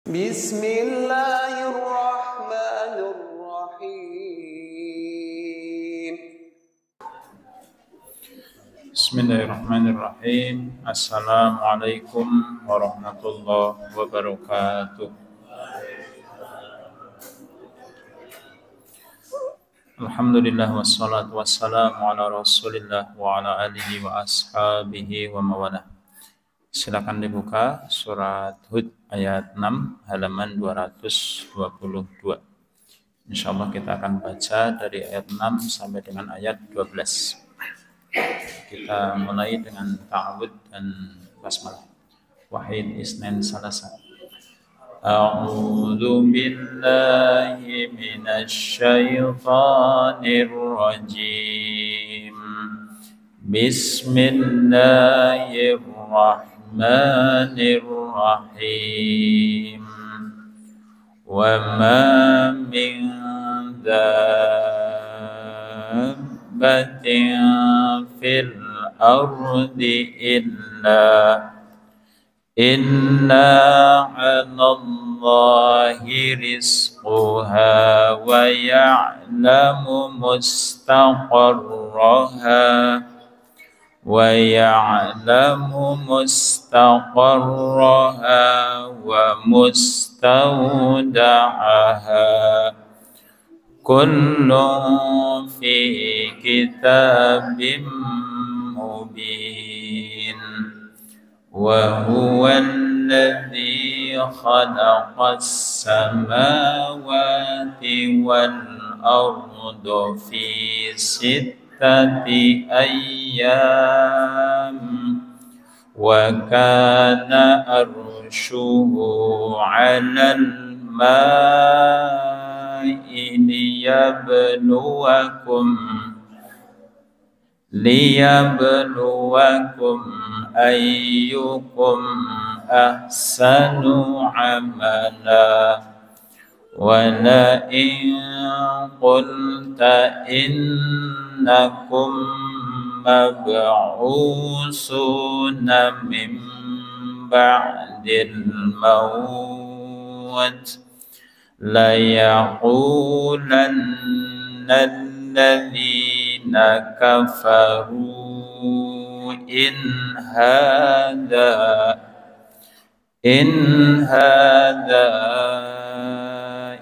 Bismillahirrahmanirrahim. Bismillahirrahmanirrahim. Assalamualaikum warahmatullahi wabarakatuh. Alhamdulillah wassalatu wassalamu ala rasulillah wa ala alihi wa ashabihi wa mawalah. Silakan dibuka surat Hud ayat 6 halaman 222. Insyaallah kita akan baca dari ayat 6 sampai dengan ayat 12. Kita mulai dengan ta'awud dan basmalah. Wahid isnain salasa. A'udzu billahi minasy syaithanir rajim. Bismillahirrahmanirrahim. Wa ma min dabbatin fil ardi inna 'alallahi rizquha wa ya'lamu mustaqarraha wa mustawda'aha kullun fi kitabim mubin. Wa huwallazi khalaqas samawati wal arda fi sittati ayyam wa kana arshuhu 'alal ma'i liyabluwakum ayyukum ahsanu amala. Wa la in qulta innakum mab'usuna min ba'dil maut la yaqulanna alladhina kafaru in hadha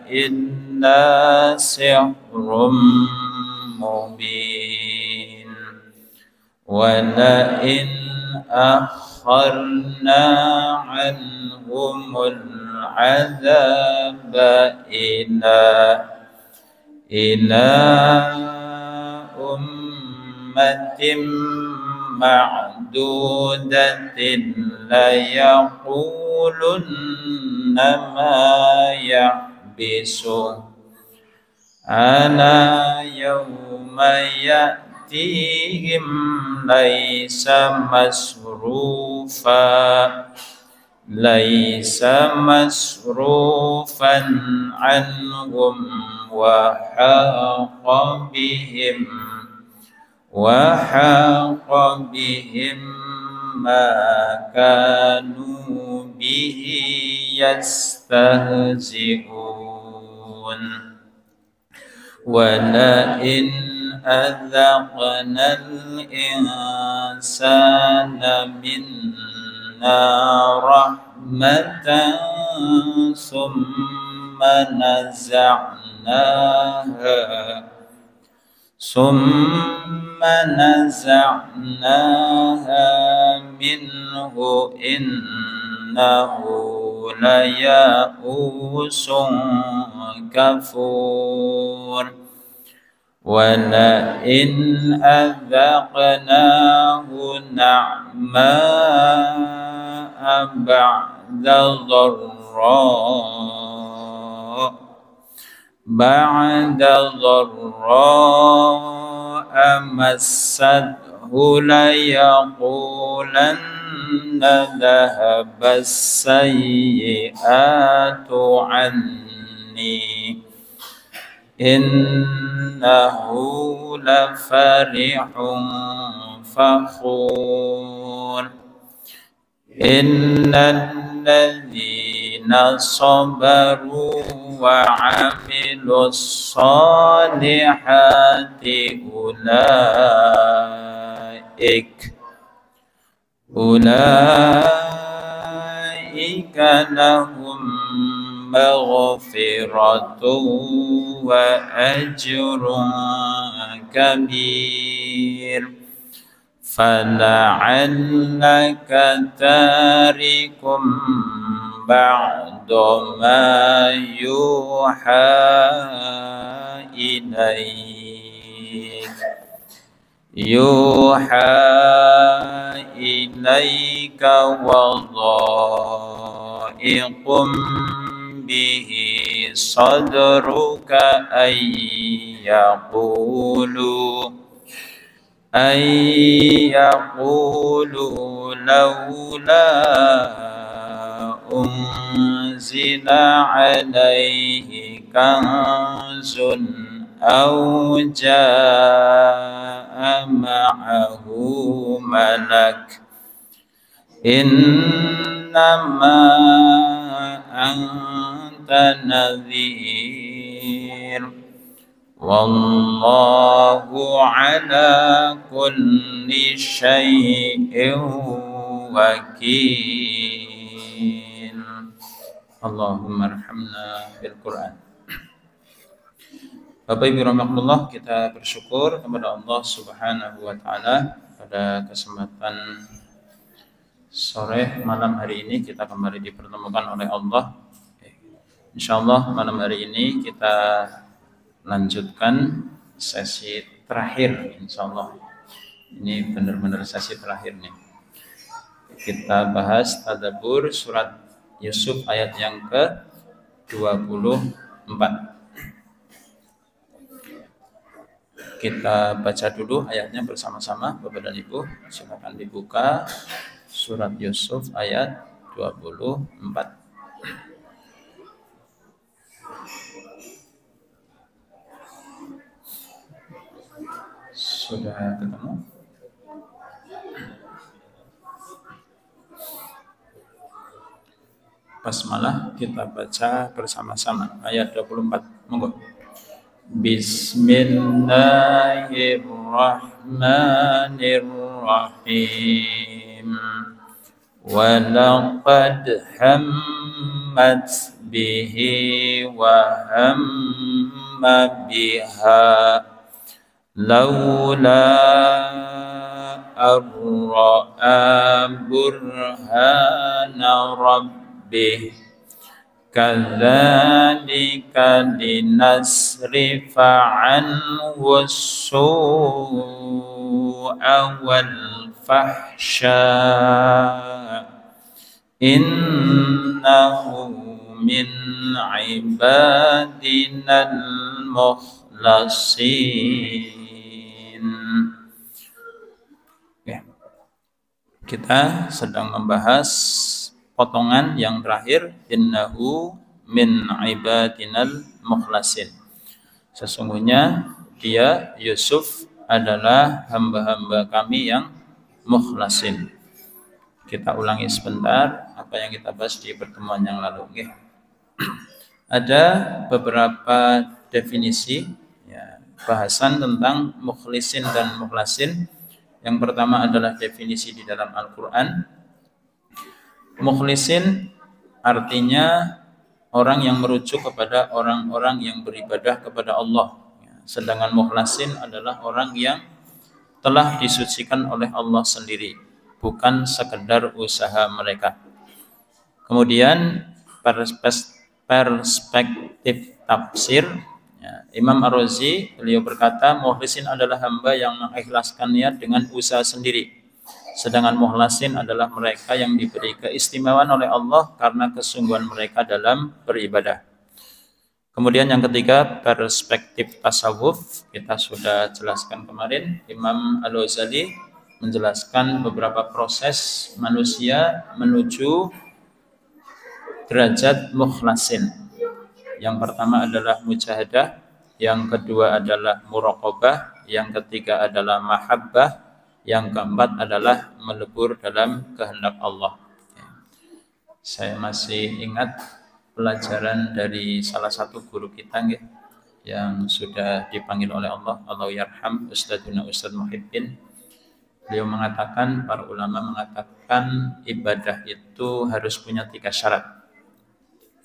illa sihrun mubin. Wa la in akharna 'anhumul 'adzaba ila ummatin ma'dudatin la yaqulunna ma yahbisu ala yawma ya'tihim laysa masrufan anhum wa haqa bihim ma kanu bihi yastahzi'un. Wa la in adhaqna al-insana minna rahmatan summa naza'naha minhu innahu laya'usun kafur. Wa la in adhaqnahu na'ma'a ba'da dharra'a massathu la yaqulanna dhahabas sayyi'atu 'anni innahu lafarihun fakhur. Innal الذين صبروا وعملوا الصالحات أولئك لهم مغفرة وأجر كبير فلعلك تارك بعض ما يوحى إليك وضائق به صدرك أن يقولوا لولا أنزل عليه كنز أو جاء معه ملك إنما أنت نذير والله على كل شيء وكيل. اللهم ارحمنا بالقرآن. Bapak Ibu rahimakumullah, kita bersyukur kepada Allah Subhanahu wa taala pada kesempatan sore malam hari ini kita kembali dipertemukan oleh Allah. Insyaallah malam hari ini kita lanjutkan sesi terakhir, insyaallah. Ini benar-benar sesi terakhir nih. Kita bahas tadabbur surat Yusuf ayat yang ke-24. Kita baca dulu ayatnya bersama-sama Bapak dan Ibu. Silakan dibuka surat Yusuf ayat 24. Sudah ketemu? Basmalah kita baca bersama-sama ayat 24. Monggo. Bismillahirrahmanirrahim. Walaqad hammat bihi wa hamma biha laula arra'a burhana rabbih kadzalika linasrifa anhu as-su'a wal fahsya innahu min ibadina al-mukhlasin. Kita sedang membahas potongan yang terakhir, innahu min ibadinal mukhlasin. Sesungguhnya dia Yusuf adalah hamba-hamba kami yang mukhlasin. Kita ulangi sebentar apa yang kita bahas di pertemuan yang lalu. Ada beberapa definisi ya, bahasan tentang mukhlisin dan mukhlasin. Yang pertama adalah definisi di dalam Al-Quran. Mukhlisin artinya orang yang merujuk kepada orang-orang yang beribadah kepada Allah. Sedangkan mukhlasin adalah orang yang telah disucikan oleh Allah sendiri, bukan sekedar usaha mereka. Kemudian perspektif tafsir, Imam Ar-Razi beliau berkata mukhlisin adalah hamba yang mengikhlaskan niat dengan usaha sendiri. Sedangkan mukhlasin adalah mereka yang diberi keistimewaan oleh Allah karena kesungguhan mereka dalam beribadah. Kemudian yang ketiga, perspektif tasawuf. Kita sudah jelaskan kemarin, Imam Al-Ghazali menjelaskan beberapa proses manusia menuju derajat mukhlasin. Yang pertama adalah mujahadah, yang kedua adalah muraqabah, yang ketiga adalah mahabbah, yang keempat adalah melebur dalam kehendak Allah. Saya masih ingat pelajaran dari salah satu guru kita nggih, yang sudah dipanggil oleh Allah, Allah yarham, Ustadzuna Ustadz Muhyiddin. Beliau mengatakan, para ulama mengatakan ibadah itu harus punya 3 syarat.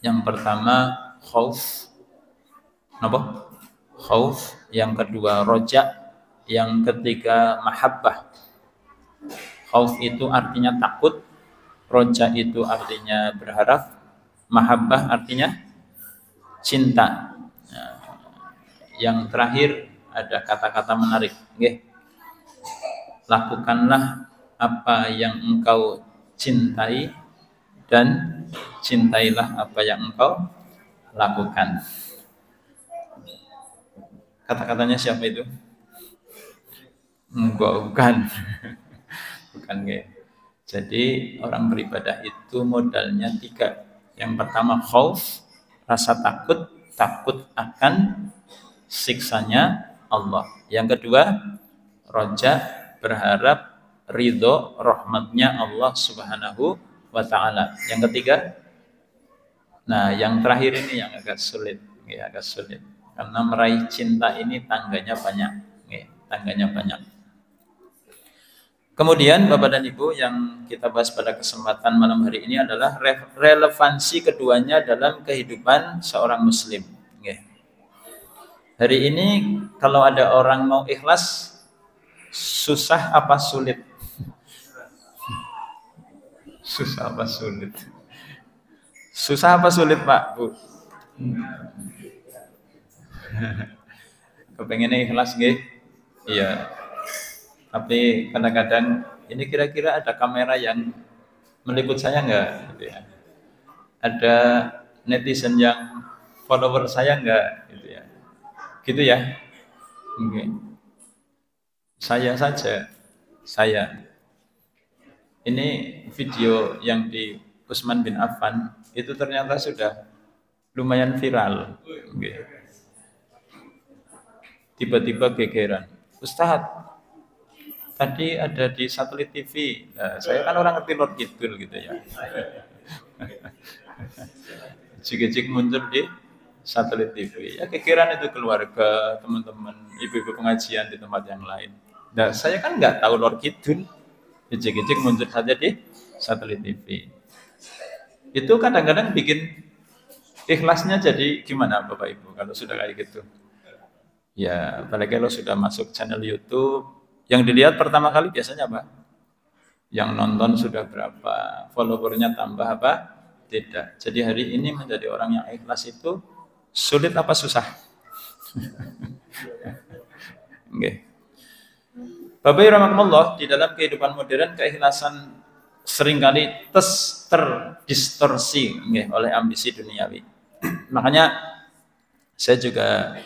Yang pertama khauf, apa? Khauf. Yang kedua roja. Yang ketiga mahabbah. Khauf itu artinya takut, roja itu artinya berharap, mahabbah artinya cinta. Nah, yang terakhir ada kata-kata menarik, nggih. Lakukanlah apa yang engkau cintai dan cintailah apa yang engkau lakukan. Kata-katanya siapa itu? Bukan. Bukan, nggih. Jadi orang beribadah itu modalnya 3. Yang pertama khauf, rasa takut, takut akan siksanya Allah. Yang kedua roja, berharap ridho rahmatnya Allah Subhanahu wa ta'ala. Yang ketiga, nah yang terakhir ini yang agak sulit, ya, agak sulit. Karena meraih cinta ini tangganya banyak, ya, tangganya banyak. Kemudian Bapak dan Ibu, yang kita bahas pada kesempatan malam hari ini adalah relevansi keduanya dalam kehidupan seorang muslim. Ya. Hari ini kalau ada orang mau ikhlas, susah apa sulit? Susah apa sulit? Susah apa sulit, Pak, Bu? Kepengennya ikhlas, nggih? Iya. Tapi kadang-kadang ini kira-kira ada kamera yang meliput saya enggak? Gitu ya. Ada netizen yang follower saya enggak? Gitu ya. Gitu ya. Okay. Saya saja. Saya. Ini video yang di Utsman bin Affan itu ternyata sudah lumayan viral. Okay. Tiba-tiba gegeran. Ustadz, tadi ada di satelit TV. Nah, saya kan orang ngerti Lord Kidul gitu ya. Jik-jik muncul di satelit TV. Ya kekiran itu keluarga, teman-teman, ibu-ibu pengajian di tempat yang lain. Nah, saya kan nggak tahu Lord Kidul. Jik-jik muncul saja di satelit TV. Itu kadang-kadang bikin ikhlasnya jadi gimana Bapak Ibu kalau sudah kayak gitu. Ya, apalagi kalau sudah masuk channel YouTube, yang dilihat pertama kali biasanya apa? Yang nonton sudah berapa? Followernya tambah apa? Tidak. Jadi hari ini menjadi orang yang ikhlas itu sulit apa susah? Okay. Bapak Ibu rahimakumullah, di dalam kehidupan modern keikhlasan seringkali terdistorsi oleh ambisi duniawi. Makanya saya juga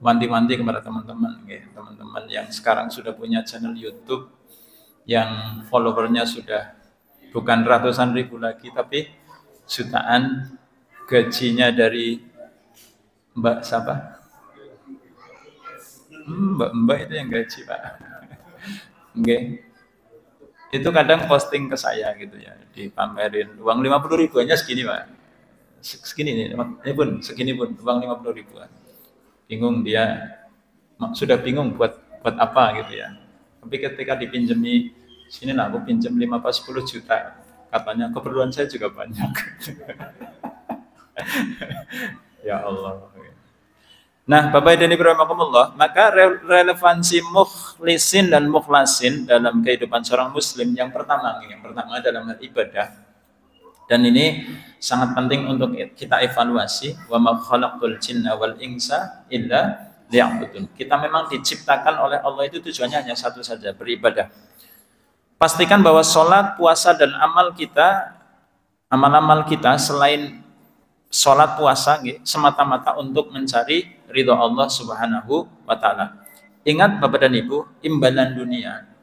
wanti-wanti kepada teman-teman, teman-teman yang sekarang sudah punya channel YouTube, yang followernya sudah bukan ratusan ribu lagi, tapi jutaan, gajinya dari Mbak siapa? Mbak itu yang gaji, Pak. Okay. Itu kadang posting ke saya gitu ya, dipamerin uang 50.000 aja segini, Pak. Segini nih, ini pun segini pun uang 50.000. Bingung dia, sudah bingung buat apa gitu ya. Tapi ketika dipinjemi, sini lah aku pinjam 5-10 juta, katanya keperluan saya juga banyak. Ya Allah. Nah, Bapak dan Ibu rahimakumullah, maka relevansi mukhlisin dan mukhlasin dalam kehidupan seorang muslim yang pertama dalam hal ibadah. Dan ini sangat penting untuk kita evaluasi, wa ma khalaqtul jinna wal insa illa liya'budun. Kita memang diciptakan oleh Allah itu tujuannya hanya satu saja, beribadah. Pastikan bahwa sholat, puasa dan amal kita selain sholat, puasa semata-mata untuk mencari ridho Allah Subhanahu wa ta'ala. Ingat Bapak dan Ibu, imbalan dunia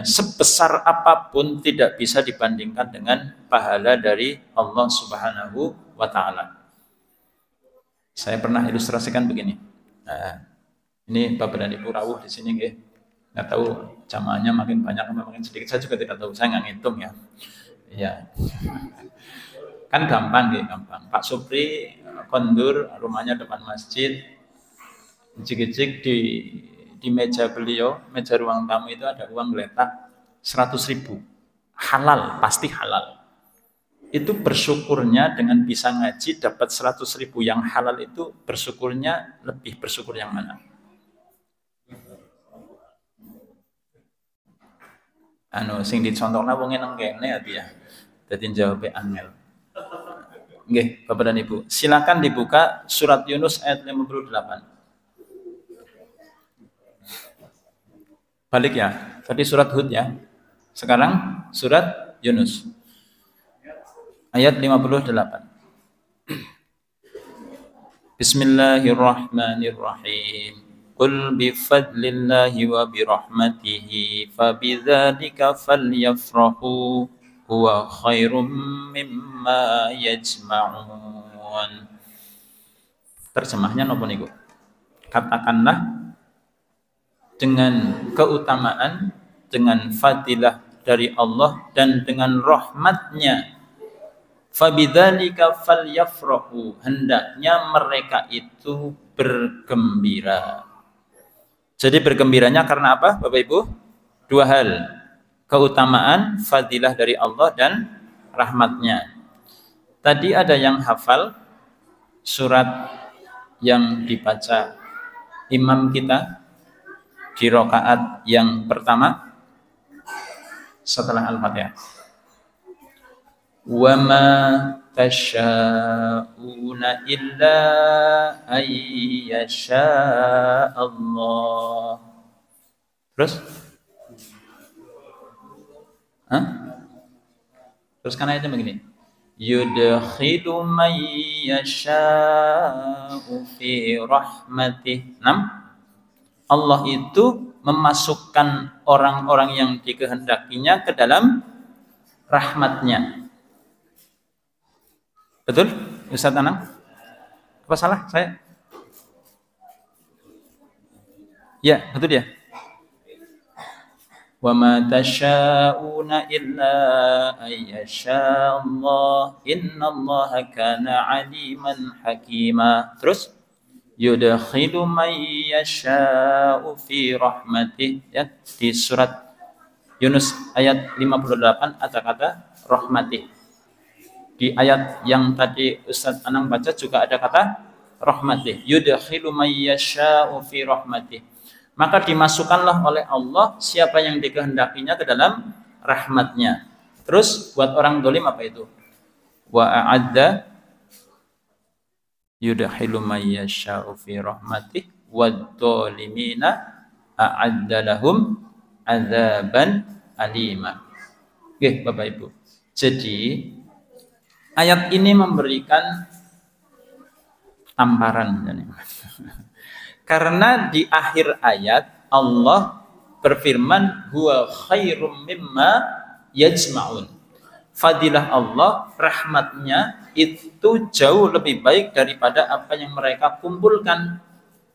sebesar apapun tidak bisa dibandingkan dengan pahala dari Allah Subhanahu wa ta'ala. Saya pernah ilustrasikan begini. Nah, ini Bapak dan Ibu rawuh di sini nggak tahu jamaahnya makin banyak atau makin sedikit, saya juga tidak tahu, saya nggak ngitung ya. Ya, kan gampang ya, gampang. Pak Supri kondur rumahnya depan masjid, cik-cik di meja beliau, meja ruang tamu itu ada uang geletak 100.000, halal, pasti halal. Itu bersyukurnya dengan bisa ngaji dapat 100.000 yang halal, itu bersyukurnya lebih bersyukur yang mana? Sing dicontohna wong nang kene ya. Dadi jawab angel. Nggih, Bapak dan Ibu, silakan dibuka surat Yunus ayat 58. Balik ya. Tadi surat Hud ya. Sekarang surat Yunus. Ayat 58. Bismillahirrahmanirrahim. Qul bifadlillahi wa birahmatihi fabidzalika falyafrahu huwa khairum mimma yajma'un. Terjemahnya napa niku? Katakanlah dengan keutamaan, dengan fadilah dari Allah dan dengan rahmatnya, fabidzalika falyafrahu, hendaknya mereka itu bergembira. Jadi bergembiranya karena apa, Bapak Ibu? Dua hal, keutamaan, fadilah dari Allah dan rahmatnya. Tadi ada yang hafal surat yang dibaca imam kita di rakaat yang pertama setelah Al-Fatihah? Wa ma tasya'una illa ayyasha Allah. Terus? Hah? Terus kan ayatnya begini. Yudkhilu man yasha'u fi rahmatih. 6. Allah itu memasukkan orang-orang yang dikehendakinya ke dalam rahmatnya. Betul, Ustaz Anang? Apa salah saya? Ya, betul ya. Wa ma tasya'una illa ayyasha Allah, innallaha kana 'aliman hakima. Terus yudkhilu man yasha'u fi rahmatih, ya, di surat Yunus ayat 58 ada kata rahmatih. Di ayat yang tadi Ustaz Anang baca juga ada kata rahmatih. Yudkhilu man yasha'u fi rahmatih. Maka dimasukkanlah oleh Allah siapa yang dikehendakinya ke dalam rahmatnya. Terus buat orang dolim apa itu? Wa a'adda yudkhilu man yasha'u fi rahmatih wad-dhalimina a'adda lahum adzaban alima. Oke, Bapak Ibu. Jadi ayat ini memberikan tamparan. Karena di akhir ayat Allah berfirman huwa khairum mimma yajma'un. Fadilah Allah, rahmatnya itu jauh lebih baik daripada apa yang mereka kumpulkan.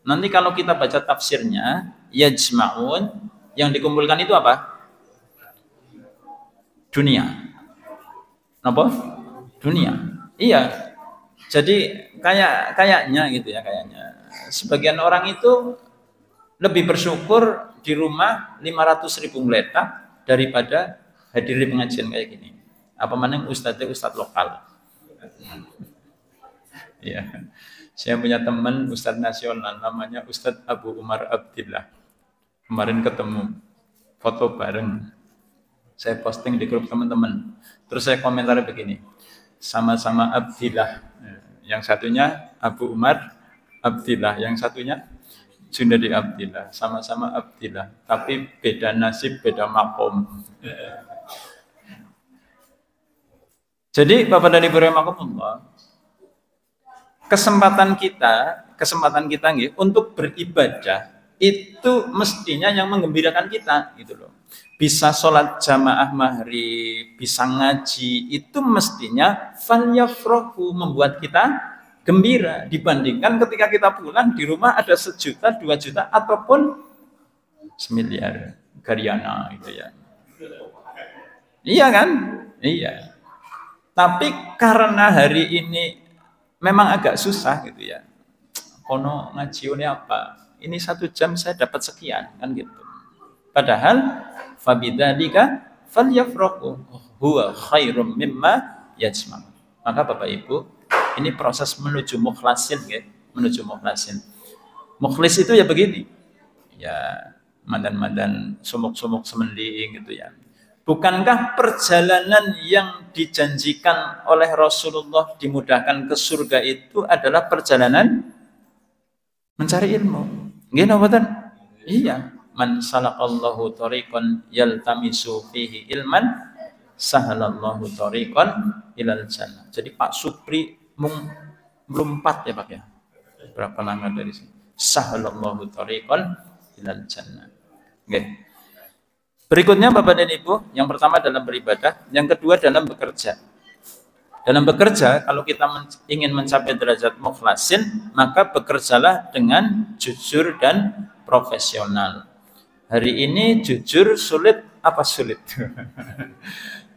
Nanti kalau kita baca tafsirnya, yajma'un, yang dikumpulkan itu apa? Dunia. Apa? Dunia. Iya. Jadi kayaknya gitu ya, kayaknya. Sebagian orang itu lebih bersyukur di rumah 500.000 geletak daripada hadir di pengajian kayak gini. Apa mana ustadz lokal. Ya. Saya punya teman ustadz nasional namanya Ustadz Abu Umar Abdillah. Kemarin ketemu, foto bareng. Saya posting di grup teman-teman. Terus saya komentar begini, sama-sama Abdillah. Yang satunya Abu Umar Abdillah, yang satunya Junadi Abdillah, sama-sama Abdillah, tapi beda nasib, beda makom. Jadi Bapak dan Ibu rahimakumullah, kesempatan kita nih, untuk beribadah itu mestinya yang menggembirakan kita, gitu loh. Bisa sholat jamaah maghrib, bisa ngaji, itu mestinya falyafrahu, membuat kita gembira, dibandingkan ketika kita pulang di rumah ada 1 juta, 2 juta, ataupun 1 miliar Garyana gitu ya. Iya kan? Iya. Tapi karena hari ini memang agak susah gitu ya. Kono ngajione apa? Ini 1 jam saya dapat sekian kan gitu. Padahal fabidzalika falyafrahu huwa khairum mimma yajma. Maka Bapak Ibu, ini proses menuju mukhlasin ya, menuju mukhlasin. Mukhlis itu ya begini. Ya, mandan-mandan sumuk-sumuk semending gitu ya. Bukankah perjalanan yang dijanjikan oleh Rasulullah dimudahkan ke surga itu adalah perjalanan mencari ilmu? Nggih napa mboten? Iya. Man salaqallahu tariqan yaltamisu fihi ilman sahalallahu tariqan ilal jannah. Jadi Pak Supri melompat ya Pak ya. Berapa langkah dari sini? Sahalallahu tariqan ilal jannah. Nggih. Berikutnya Bapak dan Ibu, yang pertama dalam beribadah, yang kedua dalam bekerja. Dalam bekerja, kalau kita ingin mencapai derajat mukhlasin, maka bekerjalah dengan jujur dan profesional. Hari ini jujur sulit apa sulit?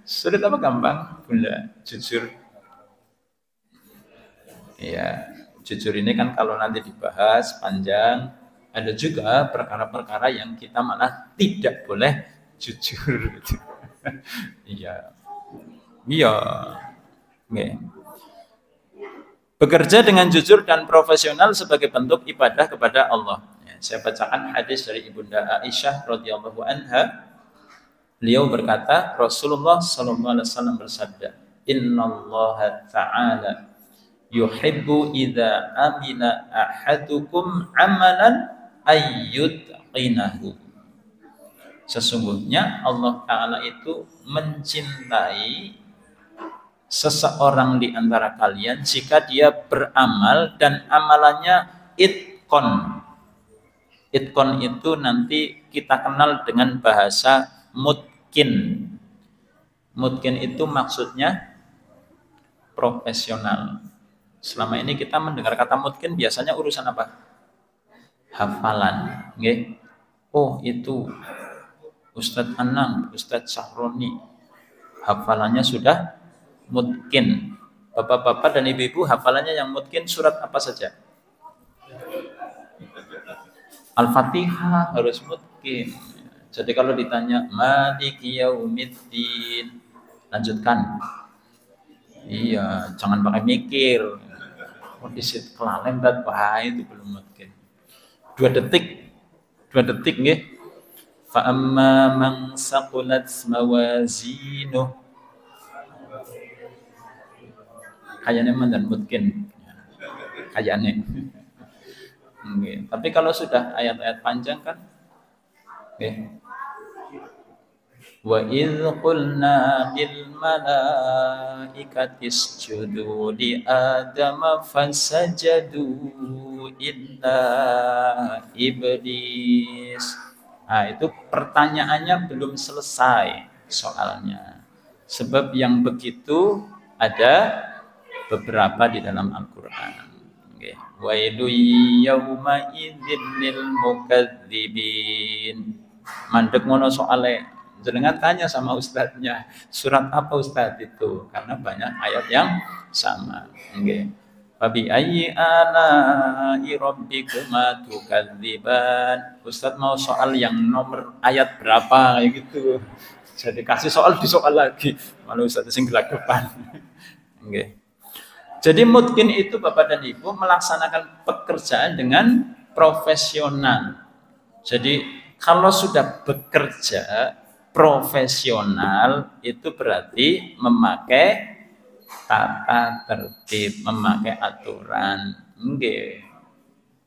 Sulit apa gampang? Bunda, jujur. Ya, jujur ini kan kalau nanti dibahas panjang, ada juga perkara-perkara yang kita malah tidak boleh jujur gitu. Iya. Iya. Okay. Bekerja dengan jujur dan profesional sebagai bentuk ibadah kepada Allah. Ya, saya bacakan hadis dari Ibunda Aisyah radhiyallahu anha. Beliau berkata, Rasulullah sallallahu alaihi wasallam bersabda, "Innallaha ta'ala yuhibbu idza amila ahadukum amalan ayyutqinahu." Sesungguhnya Allah Ta'ala itu mencintai seseorang di antara kalian jika dia beramal dan amalannya itqon. Itqon itu nanti kita kenal dengan bahasa mutkin. Mutkin itu maksudnya profesional. Selama ini kita mendengar kata mutkin biasanya urusan apa? Hafalan. Okay? Oh itu Ustadz Anang, Ustadz Sahroni, hafalannya sudah mutkin. Bapak-bapak dan ibu-ibu hafalannya yang mutkin surat apa saja? Al-Fatihah harus mutkin. Jadi kalau ditanya Maliki Yaumiddin, lanjutkan. Iya, jangan pakai mikir. Oh, disit kelalen dan bahaya itu belum mutkin. 2 detik nggih. Fa amma man saqulat mawazinuh, kayaknya mandan mungkin kayaknya. Okay. Tapi kalau sudah ayat-ayat panjang kan, okay. Wa idz qulna lil malaikati isjudu li adama fasajadu illa iblis. Nah, itu pertanyaannya belum selesai soalnya. Sebab yang begitu ada beberapa di dalam Al-Qur'an. Nggih. Wailu yauma idzin lil mukadzibin. Mandek ngono soale. Jenengan tanya sama ustadznya, surat apa ustadz itu? Karena banyak ayat yang sama. Nggih. Fabi ayyi ala'i rabbikuma tukadziban. Ustaz mau soal yang nomor ayat berapa kayak gitu. Jadi kasih soal di soal lagi. Malu Ustaz sing gelagapan. Nggih. Jadi mungkin itu Bapak dan Ibu melaksanakan pekerjaan dengan profesional. Jadi kalau sudah bekerja profesional itu berarti memakai tata tertib, memakai aturan. Nggih.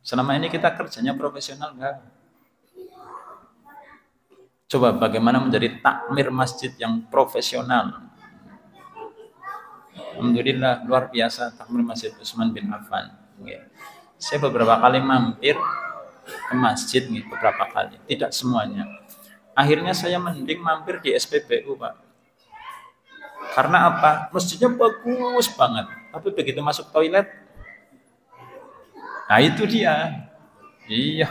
Selama ini kita kerjanya profesional enggak? Coba bagaimana menjadi takmir masjid yang profesional. Alhamdulillah luar biasa takmir masjid Utsman bin Affan. Nggih. Saya beberapa kali mampir ke masjid nih, beberapa kali, tidak semuanya. Akhirnya saya mending mampir di SPBU, Pak. Karena apa? Masjidnya bagus banget. Tapi begitu masuk toilet, nah itu dia. Iya.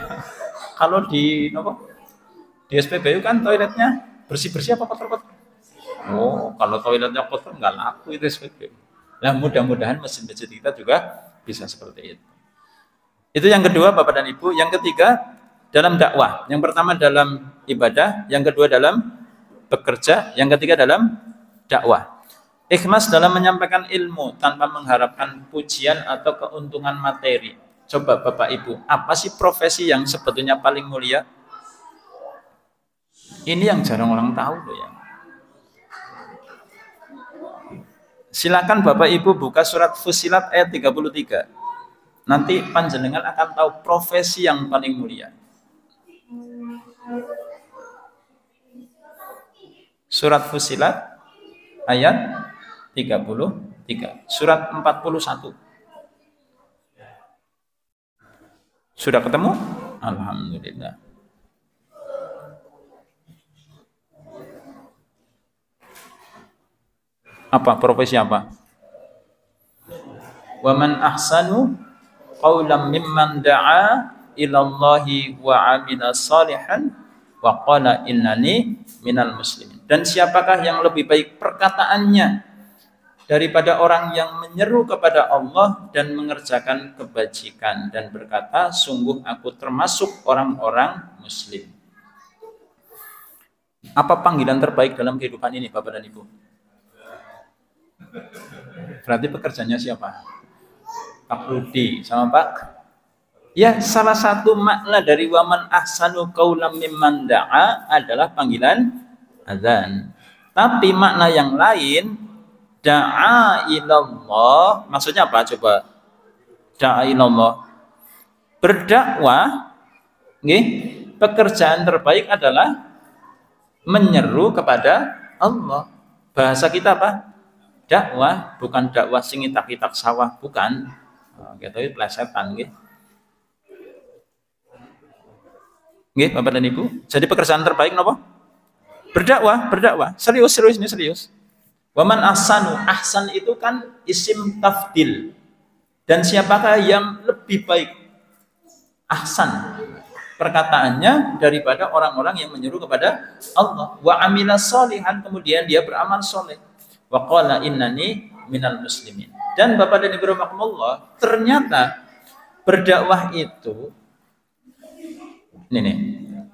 Kalau di SPBU kan toiletnya bersih-bersih apa kotor-kotor? Oh, kalau toiletnya kotor nggak laku itu SPP. Nah, mudah-mudahan mesin masjid kita juga bisa seperti itu. Itu yang kedua, Bapak dan Ibu. Yang ketiga, dalam dakwah. Yang pertama dalam ibadah, yang kedua dalam bekerja, yang ketiga dalam dakwah. Ikhlas dalam menyampaikan ilmu tanpa mengharapkan pujian atau keuntungan materi. Coba Bapak Ibu, apa sih profesi yang sebetulnya paling mulia? Ini yang jarang orang tahu loh ya. Silakan Bapak Ibu buka surat Fussilat ayat 33. Nanti panjenengan akan tahu profesi yang paling mulia. Surat Fussilat ayat 33. Surat 41. Sudah ketemu? Alhamdulillah. Apa profesi apa? Wa man ahsanu qawlan mimman da'a ilallahi wa 'amila salihan wa qala innani minal muslimin. Dan siapakah yang lebih baik perkataannya daripada orang yang menyeru kepada Allah dan mengerjakan kebajikan dan berkata, sungguh aku termasuk orang-orang muslim. Apa panggilan terbaik dalam kehidupan ini, Bapak dan Ibu? Berarti pekerjaannya siapa? Pak Rudi sama Pak? Ya, salah satu makna dari waman ahsanu qaulam mimman da'a adalah panggilan azan. Tapi makna yang lain, da'a ilallah, maksudnya apa coba? Da'a ilallah. Berdakwah, nggih, pekerjaan terbaik adalah menyeru kepada Allah. Bahasa kita apa? Dakwah, bukan dakwah sing itak-itak sawah, bukan. Gitu plesetan nggih. Nggih, Bapak dan Ibu. Jadi pekerjaan terbaik napa? Berdakwah. Serius ini serius. Waman ahsanu, ahsan itu kan isim tafdil. Dan siapakah yang lebih baik? Ahsan perkataannya daripada orang-orang yang menyuruh kepada Allah. Wa amila sholihan, kemudian dia beramal soleh. Wa qala innani minal muslimin. Dan Bapak dan Ibu rahimakumullah, ternyata berdakwah itu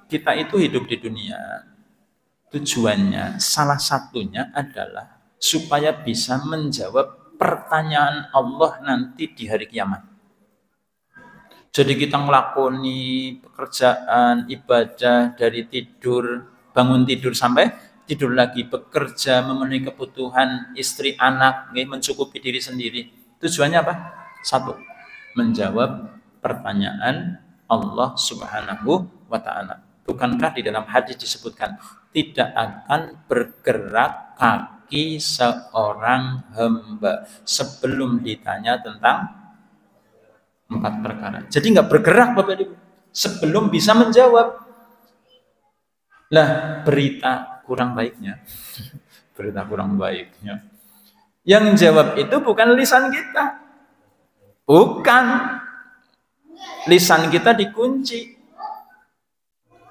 kita itu hidup di dunia, tujuannya salah satunya adalah supaya bisa menjawab pertanyaan Allah nanti di hari kiamat. Jadi kita ngelakoni pekerjaan, ibadah dari tidur, bangun tidur sampai tidur lagi, bekerja, memenuhi kebutuhan istri, anak, mencukupi diri sendiri. Tujuannya apa? Satu, menjawab pertanyaan Allah Subhanahu wa ta'ala. Bukankah di dalam hadis disebutkan tidak akan bergerak kaki seorang hamba sebelum ditanya tentang 4 perkara. Jadi nggak bergerak Bapak Ibu sebelum bisa menjawab. Lah, berita kurang baiknya. Berita kurang baiknya. Yang jawab itu bukan lisan kita. Bukan. Lisan kita dikunci.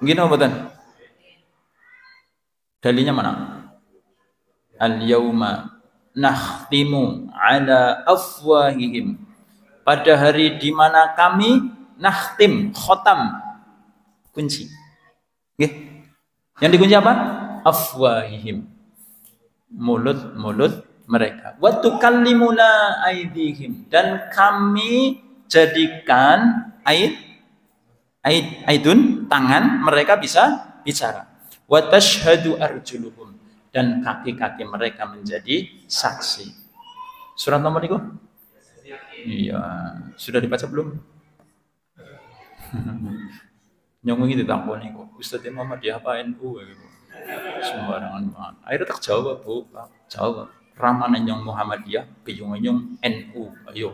Gini betul. Dalilnya mana? Al-yauma nakhtimu ala afwahihim. Pada hari di mana kami nakhtim, khotam, kunci. Nggih. Yang dikunci apa? Afwahihim. Mulut mereka. Wa tukallimuna aydihim. Dan kami jadikan aidun, tangan mereka bisa bicara. Wa tashhadu arjuluhum. Dan kaki-kaki mereka menjadi saksi. Surat nomor itu? Iya, sudah dibaca belum? Nyongong itu takoni kok. Ustaz Muhammadiyah apa NU gitu. Sembarangan banget. Akhirnya tak jawab, Bu. Jawab. Ramane nyong Muhammadiyah, biyung nyong NU. Ayo.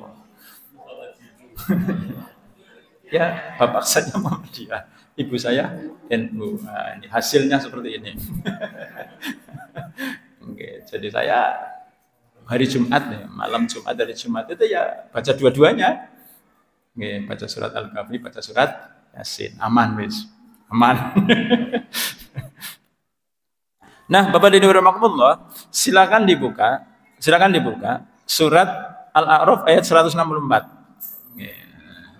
Ya, bapak saya Muhammadiyah, ibu saya NU. Nah, ini hasilnya seperti ini. Oke, jadi saya hari Jumat, malam Jumat dari Jumat itu ya baca dua-duanya. Oke, baca surat Al-Kahfi, baca surat Yasin. Aman wis. Aman. Nah, Bapak dan Ibu rahimakumullah, silakan dibuka surat Al-A'raf ayat 164.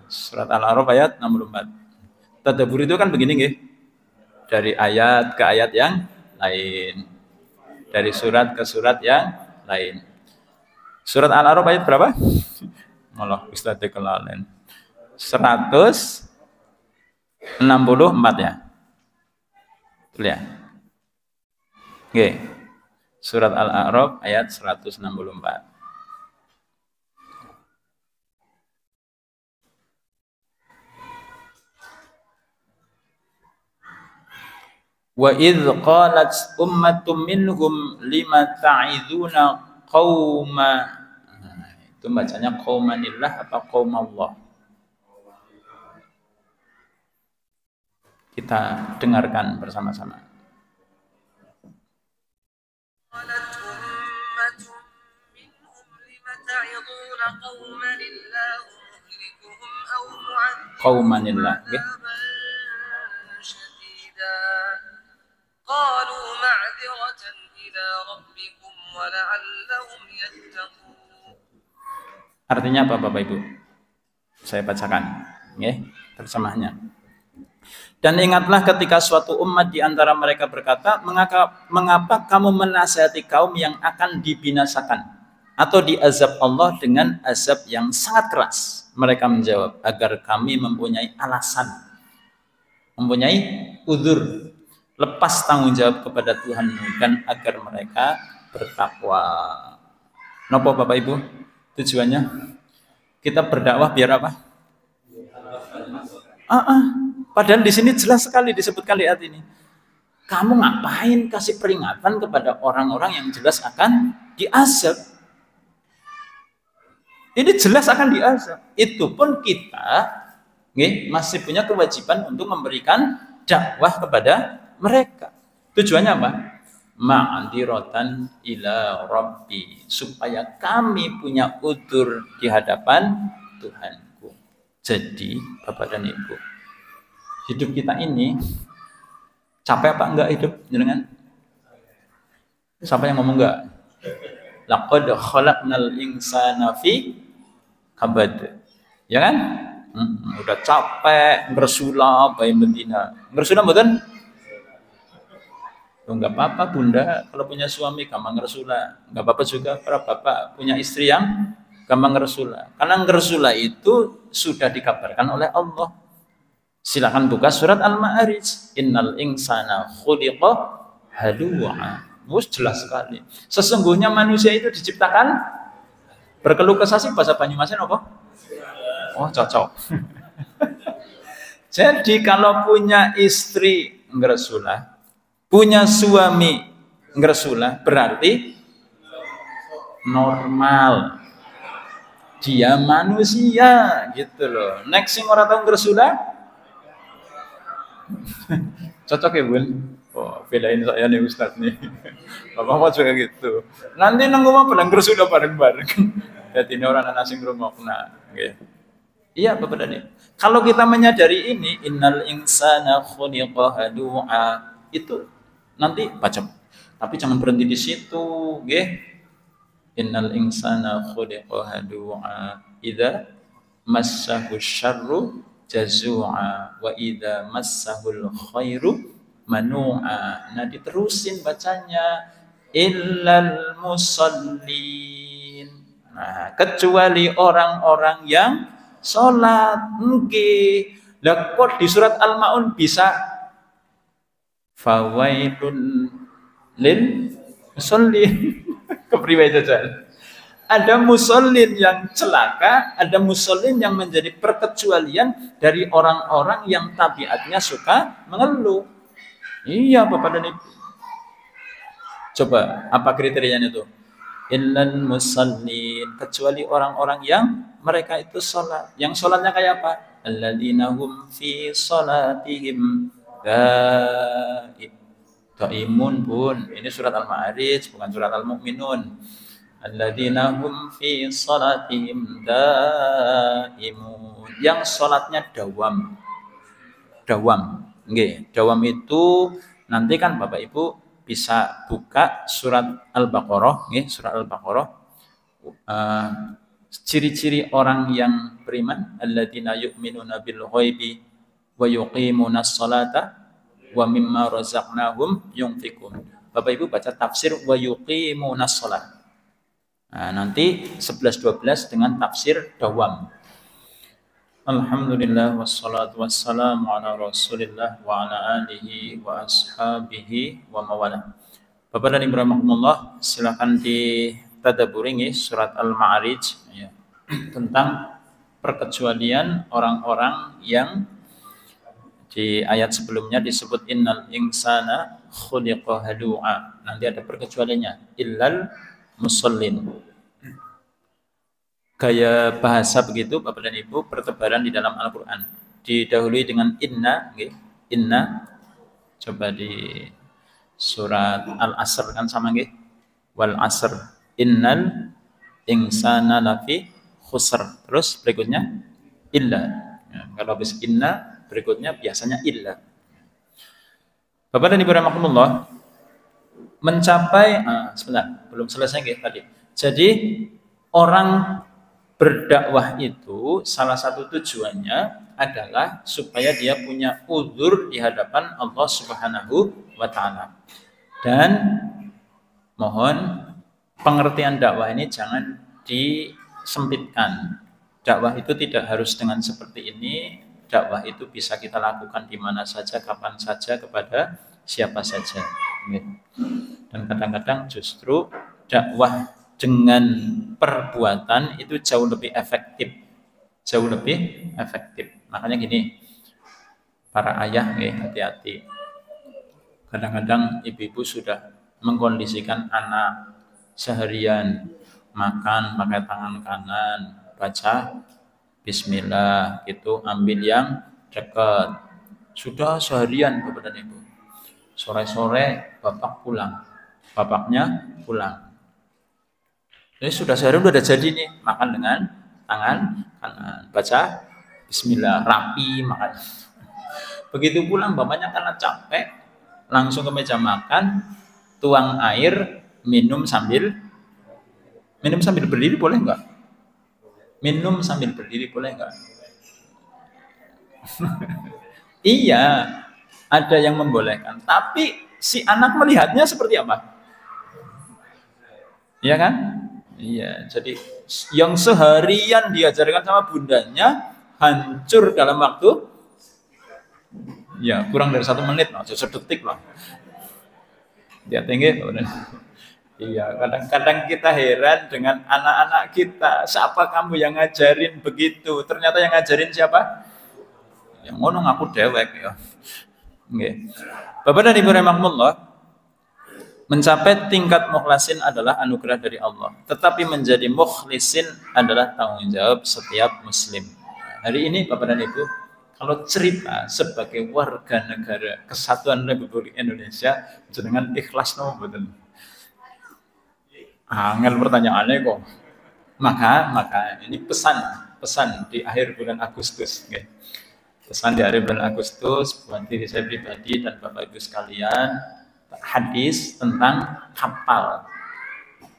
Surat Al-A'raf ayat 64. Tadabbur itu kan begini nggih. Dari ayat ke ayat yang lain. Dari surat ke surat yang lain. Surat Al-A'raf ayat berapa? Malah Ustaz kelalen. 164 ya. Betul ya? Oke. Surat Al-A'raf ayat 164. Wa idz qalat ummatum minhum lima ta'iduna qauma. Itu bacanya qaumanillah apa qaumallah? Kita dengarkan bersama-sama. Qaumanillah, okay? قالوا معذرة إلى ربكم ولعلهم يتقون. Artinya apa Bapak Ibu? Saya bacakan, ya, terjemahnya. Dan ingatlah ketika suatu umat di antara mereka berkata, mengapa kamu menasihati kaum yang akan dibinasakan atau diazab Allah dengan azab yang sangat keras? Mereka menjawab, agar kami mempunyai alasan, mempunyai udzur, lepas tanggung jawab kepada Tuhanmu, dan agar mereka bertakwa. Napa Bapak Ibu? Tujuannya kita berdakwah biar apa? Padahal di sini jelas sekali disebutkan ayat ini. Kamu ngapain kasih peringatan kepada orang-orang yang jelas akan diazab? Ini jelas akan diazab. Itu pun kita masih punya kewajiban untuk memberikan dakwah kepada mereka. Tujuannya apa? Ma'diratan ila Rabbi, supaya kami punya udzur di hadapan Tuhanku. Jadi Bapak dan Ibu, hidup kita ini capek apa enggak hidup jenengan? Siapa yang ngomong enggak? Laqad khalaqnal insana fi kabad. Ya kan? Udah capek ngersula bae mendina. Ngersula mboten? Enggak apa-apa Bunda, kalau punya suami gampang ngersula. Enggak apa-apa juga para bapak punya istri yang gampang ngersula. Karena ngersula itu sudah dikabarkan oleh Allah. Silakan buka surat Al-Ma'arij. Innal insana khuliqa halu'a. Jelas sekali. Sesungguhnya manusia itu diciptakan berkeluh kesah. Sih bahasa Banyumasen apa? Oh, cocok. Jadi kalau punya istri ngersula, punya suami ngersula, berarti normal. Dia manusia gitu loh. Next sing ora tau ngersula. Cocok ya Bun? Oh, bedain saya nih Ustaz nih. Bapak juga gitu. Nanti nang omah pedang ngersula bareng-bareng. Jadi ini orang anak sing ngrungokna, nggih. Iya Bapak dan Ibu. Kalau kita menyadari ini, innal insana khuliqa halu'a, itu nanti baca. Tapi jangan berhenti di situ, nggih. Innal insana khuliqa halu'a, idza massahu syarru jazu'a wa idza massahul khairu manu'a. Nah, diterusin bacanya, illal musallin. Nah, kecuali orang-orang yang sholat. Nggih. Lah kok di surat Al-Maun bisa fawailun lil musallin. Kepriwe jajan? Ada musallin yang celaka, ada musallin yang menjadi perkecualian dari orang-orang yang tabiatnya suka mengeluh. Iya Bapak dan Ibu. Coba apa kriterianya itu? Illal musallin, kecuali orang-orang yang mereka itu sholat. Yang sholatnya kayak apa? Alladzina hum fi sholatihim daimun Bun. Ini surat Al-Ma'arij, bukan surat Al-Mu'minun. Alladzina hum fi sholatihim daimun. Yang sholatnya dawam. Dawam. Nggih, dawam itu nanti kan Bapak Ibu bisa buka surat Al-Baqarah, surat Al-Baqarah. Ciri-ciri orang yang beriman, alladzina yu'minuna bil ghaibi wa yuqimunas salata wa mimma razaqnahum yunfiqun. Bapak Ibu baca tafsir wa yuqimunas salat. Nah, nanti 11-12 dengan tafsir Dawam. Alhamdulillah wassalatu wassalamu ala Rasulillah wa ala alihi wa ashabihi wa mawalah. Bapak dan Ibu rahimakumullah, silakan ditadaburi surat Al-Ma'arij ya, tentang perkecualian orang-orang yang di ayat sebelumnya disebut innal insana khuliqa halu'a. Nanti ada perkecualiannya, illal musallin. Gaya bahasa begitu Bapak dan Ibu bertebaran di dalam Al-Qur'an. Didahului dengan inna, inna. Coba di surat Al-Asr kan sama nggih. Wal asr innal insana lafi khusr. Terus berikutnya illa. Ya, kalau habis inna berikutnya biasanya illa. Bapak dan Ibu rahimakumullah, mencapai sebentar, belum selesai nggih tadi. Jadi orang berdakwah itu salah satu tujuannya adalah supaya dia punya uzur di hadapan Allah Subhanahu wa taala. Dan mohon pengertian dakwah ini jangan disempitkan. Dakwah itu tidak harus dengan seperti ini. Dakwah itu bisa kita lakukan di mana saja, kapan saja, kepada siapa saja. Dan kadang-kadang justru dakwah dengan perbuatan itu jauh lebih efektif. Jauh lebih efektif. Makanya gini, para ayah hati-hati. Kadang-kadang ibu-ibu sudah mengkondisikan anak seharian makan pakai tangan kanan, baca bismillah gitu, ambil yang dekat. Sudah seharian Bapak dan Ibu. Sore-sore bapak pulang. Bapaknya pulang. Ini sudah sehari udah jadi nih, makan dengan tangan kanan, baca bismillah, rapi makan. Begitu pulang bapaknya karena capek, langsung ke meja makan, tuang air, minum sambil berdiri boleh enggak? Minum sambil berdiri boleh enggak? Iya, ada yang membolehkan, tapi si anak melihatnya seperti apa? Iya kan? Iya, jadi yang seharian diajarkan sama bundanya hancur dalam waktu ya kurang dari 1 menit, sedetik lah. Dia tinggi, iya. Kadang-kadang kita heran dengan anak-anak kita. Siapa kamu yang ngajarin begitu? Ternyata yang ngajarin siapa? Yang ngono ngaku dewek ya. Nggih. Bapak dan Ibu rahimakumullah, mencapai tingkat mukhlasin adalah anugerah dari Allah. Tetapi menjadi mukhlisin adalah tanggung jawab setiap muslim. Hari ini Bapak dan Ibu, kalau cerita sebagai warga negara Kesatuan Republik Indonesia, dengan ikhlas no betul. Angel pertanyaannya kok. Maka ini pesan di akhir bulan Agustus. Okay. Pesan di akhir bulan Agustus buat diri saya pribadi dan Bapak Ibu sekalian. Hadis tentang kapal.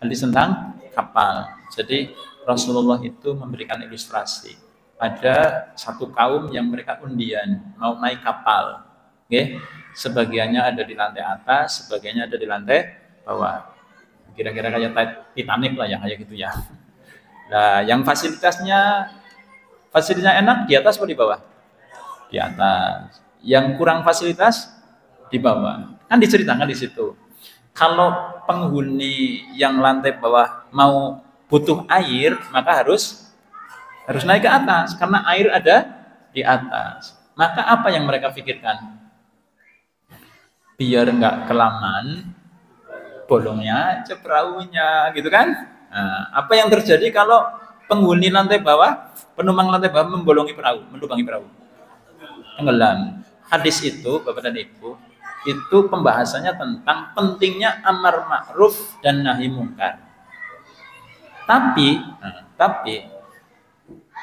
Hadis tentang kapal. Jadi Rasulullah itu memberikan ilustrasi. Ada satu kaum yang mereka undian mau naik kapal. Okay? Sebagiannya ada di lantai atas, sebagiannya ada di lantai bawah. Kira-kira kayak Titanic lah ya, kayak gitu ya. Nah, yang fasilitasnya enak di atas atau di bawah? Di atas. Yang kurang fasilitas di bawah. Kan diceritakan di situ. Kalau penghuni yang lantai bawah mau butuh air, maka harus naik ke atas karena air ada di atas. Maka apa yang mereka pikirkan? Biar nggak kelamaan, bolongnya aja perahunya, gitu kan? Nah, apa yang terjadi kalau penghuni lantai bawah, penumpang lantai bawah menubangi perahu? Tenggelam. Hadis itu, Bapak dan Ibu, itu pembahasannya tentang pentingnya amar ma'ruf dan nahi mungkar. Tapi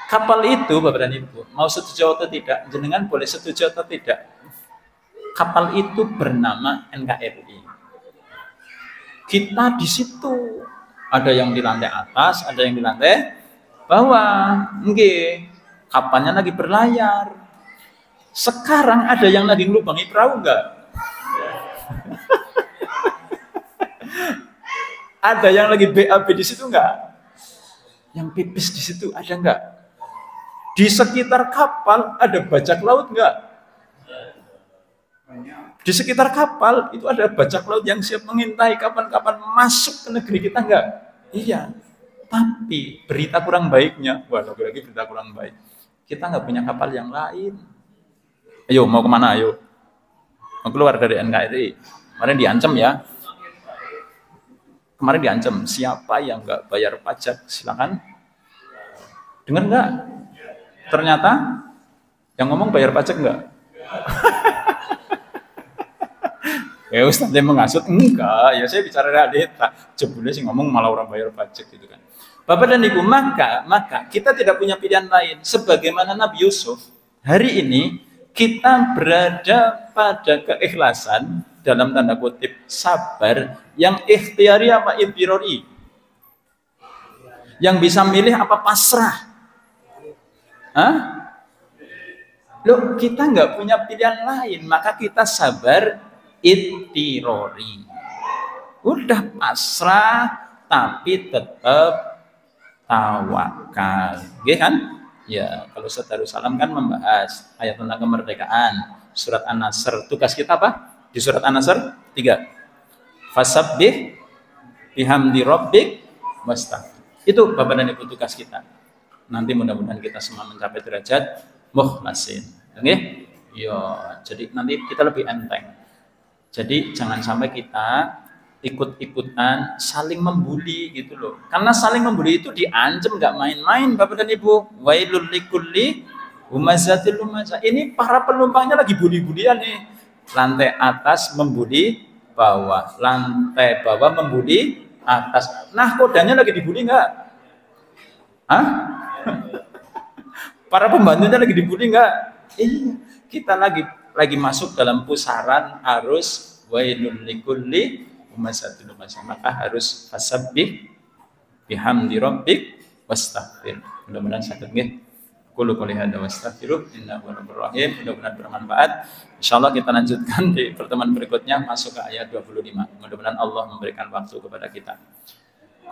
kapal itu Bapak dan Ibu, mau setuju atau tidak, jenengan boleh setuju atau tidak. Kapal itu bernama NKRI. Kita di situ. Ada yang di lantai atas, ada yang di lantai bawah. Nggih. Kapalnya lagi berlayar. Sekarang ada yang lagi ngelubangi perahu enggak? Ada yang lagi BAB di situ enggak? Yang pipis di situ ada enggak? Di sekitar kapal ada bajak laut enggak? Di sekitar kapal itu ada bajak laut yang siap mengintai kapan-kapan masuk ke negeri kita enggak? Iya. Tapi berita kurang baiknya, wah lagi berita kurang baik. Kita nggak punya kapal yang lain. Ayo mau kemana? Ayo. Mau keluar dari NKRI. Kemarin diancam ya. Kemarin diancam. Siapa yang nggak bayar pajak silakan. Dengar nggak? Ternyata yang ngomong bayar pajak nggak? Ya Ustaz yang mengasut enggak. Ya saya bicara realita. Jebule sih ngomong malah orang bayar pajak gitu kan. Bapak dan Ibu, maka kita tidak punya pilihan lain. Sebagaimana Nabi Yusuf, hari ini kita berada pada keikhlasan, dalam tanda kutip sabar, yang ikhtiari apa idhirori. Yang bisa milih apa pasrah. Hah? Loh, kita nggak punya pilihan lain, maka kita sabar idhirori. Udah pasrah, tapi tetap tawakal, gitu kan? Ya, kalau Ustaz Darussalam kan membahas ayat tentang kemerdekaan, surat An-Nasr. Tugas kita apa? Di surat An-Nasr 3. Fasabbih bihamdi rabbik wastaghfir. Itu Bapak dan Ibu tugas kita. Nanti mudah-mudahan kita semua mencapai derajat mukhlasin. Oke? Ya, jadi nanti kita lebih enteng. Jadi jangan sampai kita ikut-ikutan saling membuli gitu loh. Karena saling membuli itu diancam nggak main-main Bapak dan Ibu. Wailul likulli humazatil lumazah. Ini para penumpangnya lagi bully-bulian nih. Lantai atas membuli bawah, lantai bawah membuli atas. Nah, kodanya lagi dibully nggak? Hah? Para pembantunya lagi dibully nggak? Iya, kita lagi masuk dalam pusaran arus wailul likulli humazatil lumazah. Maka harus fasabbih bihamdi rabbik wastaghfir. Mudah-mudahan sakit nggih. Qul qouli hadza wastaghfiruh innahu ghafurur rahim. Mudah-mudahan bermanfaat. Insyaallah kita lanjutkan di pertemuan berikutnya masuk ke ayat 25. Mudah-mudahan Allah memberikan waktu kepada kita.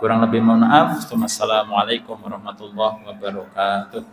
Kurang lebih mohon maaf. Wassalamualaikum warahmatullahi wabarakatuh.